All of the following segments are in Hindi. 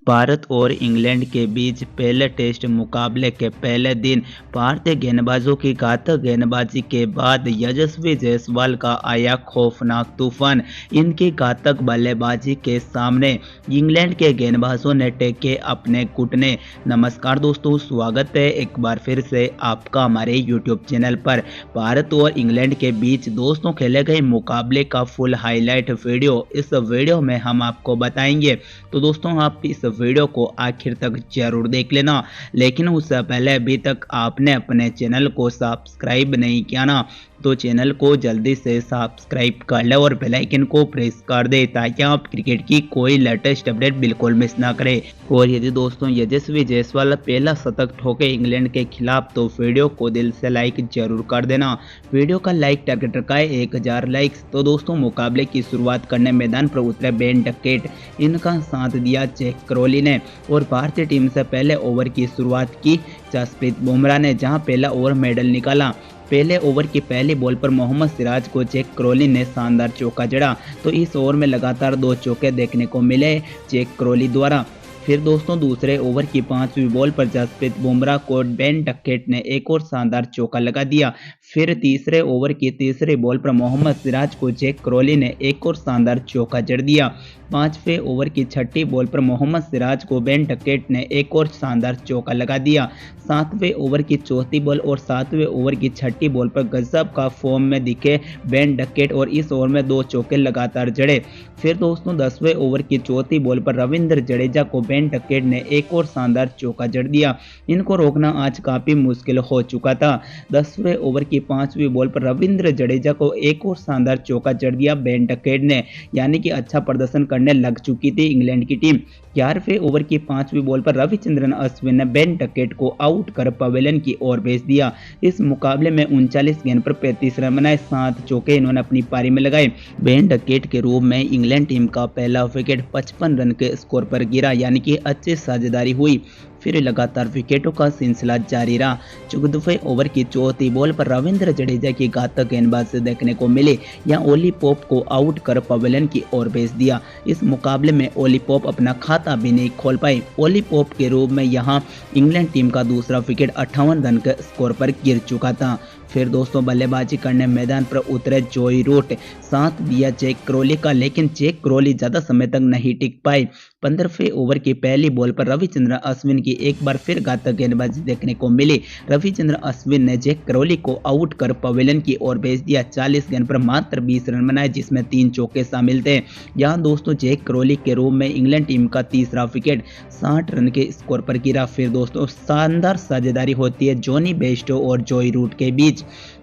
भारत और इंग्लैंड के बीच पहले टेस्ट मुकाबले के पहले दिन भारतीय गेंदबाजों की घातक गेंदबाजी के बाद यशस्वी जायसवाल का आया खौफनाक तूफान। इनकी घातक बल्लेबाजी के सामने इंग्लैंड के गेंदबाजों ने टेके अपने घुटने। नमस्कार दोस्तों, स्वागत है एक बार फिर से आपका हमारे यूट्यूब चैनल पर। भारत और इंग्लैंड के बीच दोस्तों खेले गए मुकाबले का फुल हाईलाइट वीडियो इस वीडियो में हम आपको बताएंगे। तो दोस्तों आप इस वीडियो को आखिर तक जरूर देख लेना, लेकिन उससे पहले अभी तक आपने अपने चैनल को सब्सक्राइब नहीं किया ना, तो चैनल को जल्दी से सब्सक्राइब कर ले और बेल आइकन को प्रेस कर दे ताकि आप क्रिकेट की कोई लेटेस्ट अपडेट बिल्कुल मिस ना करें। और यदि दोस्तों यशस्वी जायसवाल पहला शतक ठोके इंग्लैंड के खिलाफ तो वीडियो को दिल से लाइक जरूर कर देना। वीडियो का लाइक टारगेट रखा है 1000 लाइक्स। तो दोस्तों मुकाबले की शुरुआत करने मैदान पर उतरे बेन डकेट, इनका साथ दिया जैक क्रोली ने और भारतीय टीम से पहले ओवर की शुरुआत की जसप्रीत बुमराह ने, जहां पहला ओवर मेडल निकाला। पहले ओवर की पहली बॉल पर मोहम्मद सिराज को जैक क्रोली ने शानदार चौका जड़ा, तो इस ओवर में लगातार 2 चौके देखने को मिले जैक क्रोली द्वारा। फिर दोस्तों दूसरे ओवर की 5वीं बॉल पर जसप्रीत बुमराह को बेन डकेट ने एक और शानदार चौका लगा दिया। फिर तीसरे ओवर की तीसरी बॉल पर मोहम्मद सिराज को जैक क्रोली ने एक और शानदार चौका जड़ दिया। 5वें ओवर की 6ठी बॉल पर मोहम्मद सिराज को बेन डकेट ने एक और शानदार चौका लगा दिया। 7वें ओवर की 4थी बॉल और 7वें ओवर की 6ठी बॉल पर गजब का फॉर्म में दिखे बेन डकेट और इस ओवर में 2 चौके लगातार जड़े। फिर दोस्तों 10वें ओवर की 4थी बॉल पर रविंद्र जडेजा को बेन डकेट ने एक और शानदार चौका जड़ दिया। इनको रोकना आज काफी मुश्किल हो चुका था। 10वें ओवर की 5वीं बॉल पर रविंद्र जडेजा को एक और शानदार चौका जड़ दिया बेन डकेट ने, यानी कि अच्छा प्रदर्शन करने लग चुकी थी इंग्लैंड की टीम। 11वें ओवर की 5वीं बॉल पर रविचंद्रन अश्विन ने बेन डकेट को आउट कर पवेलियन की ओर भेज दिया। इस मुकाबले में 39 गेंद पर 35 रन बनाए, 7 चौके इन्होंने अपनी पारी में लगाए। बेन डकेट के रूप में इंग्लैंड टीम का पहला विकेट 55 रन के स्कोर पर गिरा, यानी कि अच्छी साझेदारी हुई। फिर लगातार विकेटों का सिलसिला जारी रहा। 14वें ओवर की 4थी बॉल पर रविंद्र जडेजा की घातक गेंदबाजी देखने को मिली, यहां ओली पोप को आउट कर पवेलियन की ओर भेज दिया। इस मुकाबले में ओली पोप अपना खाता भी नहीं खोल पाए। ओली पोप के रूप में यहां इंग्लैंड टीम का दूसरा विकेट 58 रन के स्कोर पर गिर चुका था। फिर दोस्तों बल्लेबाजी करने मैदान पर उतरे जोई रूट, साथ दिया जैक क्रोली का, लेकिन जैक क्रोली ज्यादा समय तक नहीं टिक पाए। 15वें ओवर की पहली बॉल पर रविचंद्रन अश्विन की एक बार फिर घातक गेंदबाजी देखने को मिली। रविचंद्रन अश्विन ने जैक क्रोली को आउट कर पवेलियन की ओर भेज दिया। 40 गेंद पर मात्र 20 रन बनाए, जिसमें 3 चौके शामिल थे। यहाँ दोस्तों जैक क्रोली के रूप में इंग्लैंड टीम का तीसरा विकेट 60 रन के स्कोर पर गिरा। फिर दोस्तों शानदार साझेदारी होती है जॉनी बेस्टो और जोई रूट के बीच,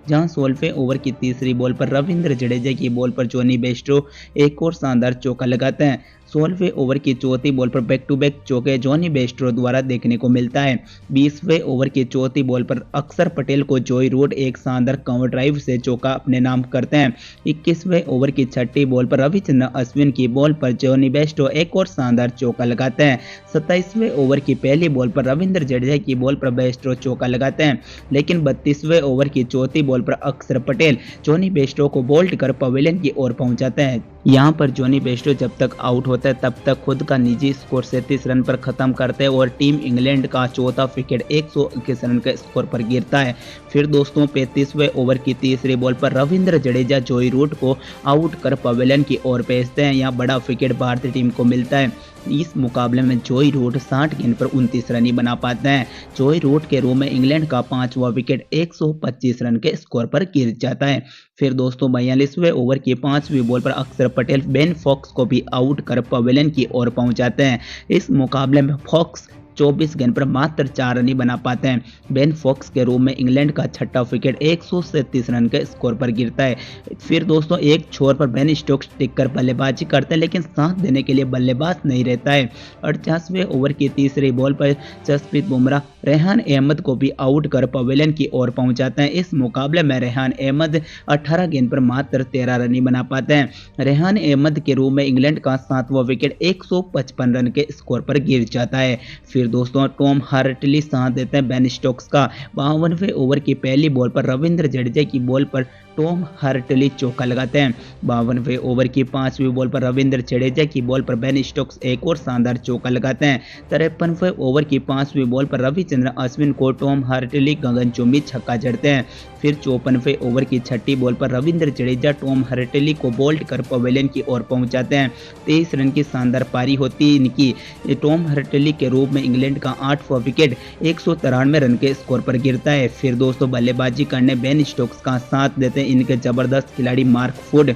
जहां 16वें ओवर की तीसरी बॉल पर रविंद्र जडेजा की बॉल पर जॉनी बेस्टो एक और शानदार चौका लगाते हैं। 16वें ओवर की 4थी बॉल पर बैक टू बैक चौके जॉनी बेस्टो द्वारा देखने को मिलता है। 20वें ओवर की 4थी बॉल पर अक्षर पटेल को जोई रूट एक शानदार कवर ड्राइव से चौका अपने नाम करते हैं। 21वें ओवर की 6ठी बॉल पर रविचंद्रन अश्विन की बॉल पर जॉनी बेस्टो एक और शानदार चौका लगाते हैं। 27वें ओवर की पहली बॉल पर रविंद्र जडेजा की बॉल पर बेस्टो चौका लगाते हैं, लेकिन 32वें ओवर की 4थी बॉल पर अक्षर पटेल जॉनी बेस्टो को बोल्ट कर पवेलियन की ओर पहुंचाते हैं। यहाँ पर जॉनी बेस्टो जब तक आउट होता है तब तक खुद का निजी स्कोर 37 रन पर खत्म करते हैं और टीम इंग्लैंड का चौथा विकेट 121 रन के स्कोर पर गिरता है। फिर दोस्तों 35वें ओवर की तीसरी बॉल पर रविंद्र जडेजा जोई रूट को आउट कर पवेलियन की ओर भेजते हैं। यहाँ बड़ा विकेट भारतीय टीम को मिलता है। इस मुकाबले में जोई रूट 60 गेंद पर 29 रन ही बना पाते हैं। जोई रूट के रूप में इंग्लैंड का 5वां विकेट 125 रन के स्कोर पर गिर जाता है। फिर दोस्तों 42वें ओवर की 5वीं बॉल पर अक्षर पटेल बेन फॉक्स को भी आउट कर पवेलियन की ओर पहुंचाते हैं। इस मुकाबले में फॉक्स 24 गेंद पर मात्र 4 रन ही बना पाते हैं। बेन फॉक्स के रूप में इंग्लैंड का 6ठा विकेट 137 रन के स्कोर पर गिरता है। फिर दोस्तों एक छोर पर बेन स्टोक्स टिककर बल्लेबाजी करते हैं, लेकिन साथ देने के लिए बल्लेबाज नहीं रहता है। 48वें ओवर की तीसरी बॉल पर जसप्रीत बुमराह रेहान अहमद को भी आउट कर पवेलियन की ओर पहुंचाते हैं। इस मुकाबले में रेहान अहमद 18 गेंद पर मात्र 13 रन ही बना पाते हैं। रेहान अहमद के रूप में इंग्लैंड का 7वां विकेट 155 रन के स्कोर पर गिर जाता है। फिर दोस्तों टॉम हार्टली साथ देते हैं बेन स्टोक्स का। 52वें ओवर की पहली बॉल पर रविंद्र जडेजा की बॉल पर टॉम हर्टली चौका लगाते हैं। 52वें ओवर की 5वीं बॉल पर रविंद्र जडेजा की बॉल पर बेन स्टोक्स एक और शानदार चौका लगाते हैं। 53वें ओवर की 5वीं बॉल पर रविचंद्रन अश्विन को टॉम हर्टली गगनचुंबी छक्का जड़ते हैं। फिर 54वें ओवर की 6ठी बॉल पर रविंद्र जडेजा टॉम हर्टली को बोल्ट कर पवेलियन की ओर पहुंचाते हैं। 23 रन की शानदार पारी होती है इनकी। टॉम हर्टली के रूप में इंग्लैंड का 8वां विकेट 193 रन के स्कोर पर गिरता है। फिर दोस्तों बल्लेबाजी करने बेन स्टोक्स का साथ देते हैं इनके जबरदस्त खिलाड़ी मार्क वुड।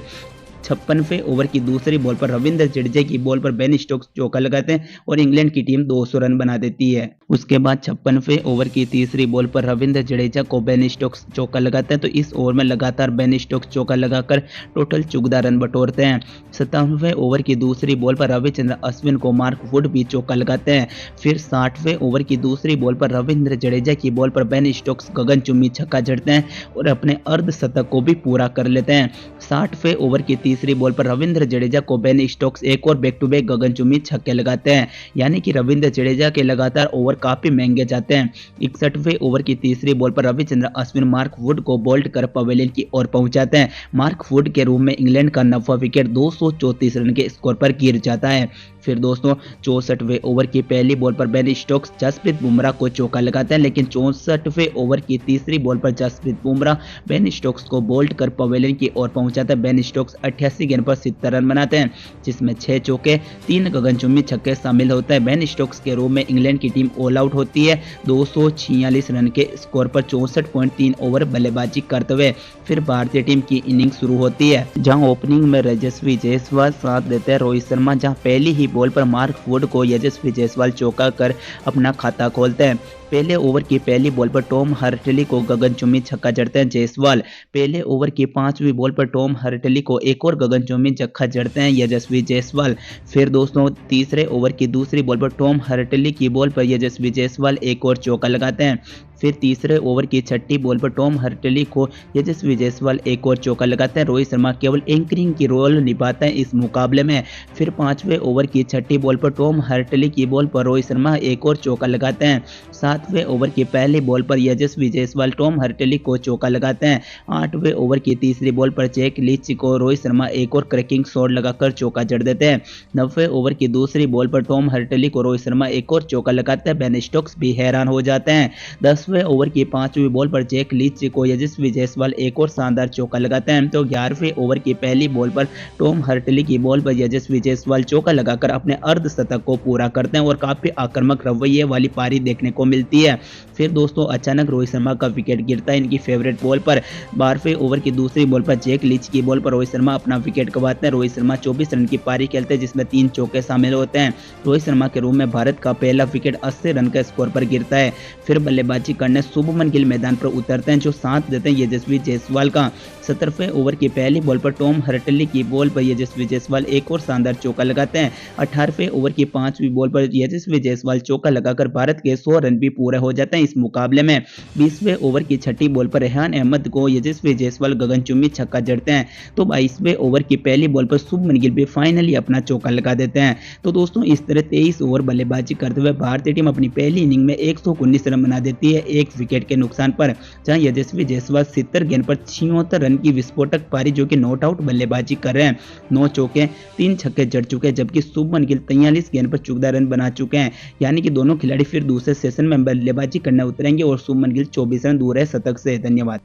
56वें ओवर की दूसरी बॉल पर रविंद्र जडेजा की बॉल पर बेन स्टोक्स चौका लगाते हैं और इंग्लैंड की टीम 200 रन बना देती है। उसके बाद 56वें ओवर की तीसरी बॉल पर रविंद्र जडेजा को बेन स्टोक्स चौका लगाते हैं। तो इस ओवर में लगातार बेन स्टोक्स चौका लगाकर टोटल 14 रन बटोरते हैं। 57वें ओवर की दूसरी बॉल पर रविचंद्रन अश्विन को मार्क वुड भी चौका लगाते हैं। फिर 60वें ओवर की दूसरी बॉल पर रविंद्र जडेजा की बॉल पर बेन स्टोक्स गगनचुंबी छक्का जड़ते हैं और अपने अर्धशतक को भी पूरा कर लेते हैं। 60वें ओवर की तीसरी बॉल पर रविंद्र जडेजा को बेन स्टोक्स एक और बैक टू बैक गगनचुंबी छक्के लगाते हैं, यानी कि रविंद्र जडेजा के लगातार ओवर काफी महंगे जाते हैं। 61वें ओवर की तीसरी बॉल पर रविचंद्रन अश्विन मार्क वुड को बोल्ट कर पवेलियन की ओर पहुंचाते हैं। मार्क वुड के रूप में इंग्लैंड का 9वां विकेट 234 रन के स्कोर पर गिर जाता है। फिर दोस्तों 64वें ओवर की पहली बॉल पर बेन स्टोक्स जसप्रीत बुमराह को चौका लगाते हैं, लेकिन 64वें ओवर की तीसरी बॉल पर जसप्रीत बुमराह बेन स्टोक्स को बोल्ट कर पवेलियन की ओर पहुंचाते हैं। बेन स्टोक्स 88 गेंद पर 70 रन बनाते हैं, जिसमें 6 चौके 3 गगनचुंबी छक्के शामिल होते हैं। बेन स्टोक्स के रूप में इंग्लैंड की टीम ऑल आउट होती है 246 रन के स्कोर पर 64.3 ओवर बल्लेबाजी करते हुए। फिर भारतीय टीम की इनिंग शुरू होती है, जहां ओपनिंग में यशस्वी जायसवाल साथ देते हैं रोहित शर्मा, जहां पहली ही बॉल पर मार्क वुड को यशस्वी जायसवाल चौका कर अपना खाता खोलते हैं। पहले ओवर की पहली बॉल पर टॉम हर्टली को गगनचुंबी छक्का जड़ते हैं जायसवाल। पहले ओवर की 5वीं बॉल पर टॉम हर्टली को एक और गगनचुंबी छक्का जड़ते हैं यशस्वी जायसवाल। फिर दोस्तों तीसरे ओवर की दूसरी बॉल पर टॉम हर्टली की बॉल पर यशस्वी जायसवाल एक और चौका लगाते हैं। फिर तीसरे ओवर की 6ठी बॉल पर टॉम हर्टली को यशस्वी जायसवाल एक और चौका लगाते हैं। रोहित शर्मा केवल एंकरिंग की रोल निभाते हैं इस मुकाबले में। फिर 5वें ओवर की 6ठी बॉल पर टॉम हर्टली की बॉल पर रोहित शर्मा एक और चौका लगाते हैं। 7वें ओवर की पहली बॉल पर यशस्वी जायसवाल टॉम हर्टली को चौका लगाते हैं। 8वें ओवर की तीसरी बॉल पर जैक लीच को रोहित शर्मा एक और क्रैकिंग शॉट लगाकर चौका जड़ देते हैं। 9वें ओवर की दूसरी बॉल पर टॉम हर्टली को रोहित शर्मा एक और चौका लगाते हैं। बेन स्टोक्स भी हैरान हो जाते हैं। 10वें ओवर की 5वीं बॉल पर जैक लीच को यशस्वी जायसवाल एक और शानदार चौका लगाते हैं। तो 11वें ओवर की पहली बॉल पर टॉम हर्टली की बॉल पर यशस्वी जायसवाल चौका लगाकर अपने अर्धशतक को पूरा करते हैं और काफी आक्रामक रवैये वाली पारी देखने को मिलती है। फिर दोस्तों अचानक रोहित शर्मा का विकेट गिरता है इनकी फेवरेट बॉल पर। 12वें ओवर की दूसरी बॉल पर जैक लीच की बॉल पर रोहित शर्मा अपना विकेट गंवाते हैं। रोहित शर्मा 24 रन की पारी खेलते हैं, जिसमें 3 चौके शामिल होते हैं। रोहित शर्मा के रूप में भारत का पहला विकेट 80 रन के स्कोर पर गिरता है। फिर बल्लेबाजी करने शुभमन गिल मैदान पर उतरते हैं, जो साथ देते हैं यशस्वी जायसवाल का। 17वें ओवर की पहली बॉल पर टॉम हर्टली की बॉल पर यशस्वी जायसवाल एक और शानदार चौका लगाते हैं। 18वें ओवर की 5वीं बॉल पर यशस्वी जायसवाल चौका लगाकर भारत के 100 रन भी पूरे हो जाते हैं इस मुकाबले में। 20वें ओवर की 6ठी बॉल पर रेहान अहमद को यशस्वी जायसवाल गगनचुंबी छक्का जड़ते हैं। तो 22वें ओवर की पहली बॉल पर शुभमन गिल भी फाइनली अपना चौका लगा देते हैं। तो दोस्तों इस तरह 23 ओवर बल्लेबाजी करते हुए भारतीय टीम अपनी पहली इनिंग में 119 रन बना देती है 1 विकेट के नुकसान पर, जहां यशस्वी जायसवाल 70 गेंद पर 76 रन की विस्फोटक पारी जो कि नॉट आउट बल्लेबाजी कर रहे हैं। 9 चौके 3 छक्के जड़ चुके हैं, जबकि शुभमन गिल 43 गेंद पर 14 रन बना चुके हैं। यानी कि दोनों खिलाड़ी फिर दूसरे सेशन में बल्लेबाजी करने उतरेंगे और शुभमन गिल 24 रन दूर है शतक से। धन्यवाद।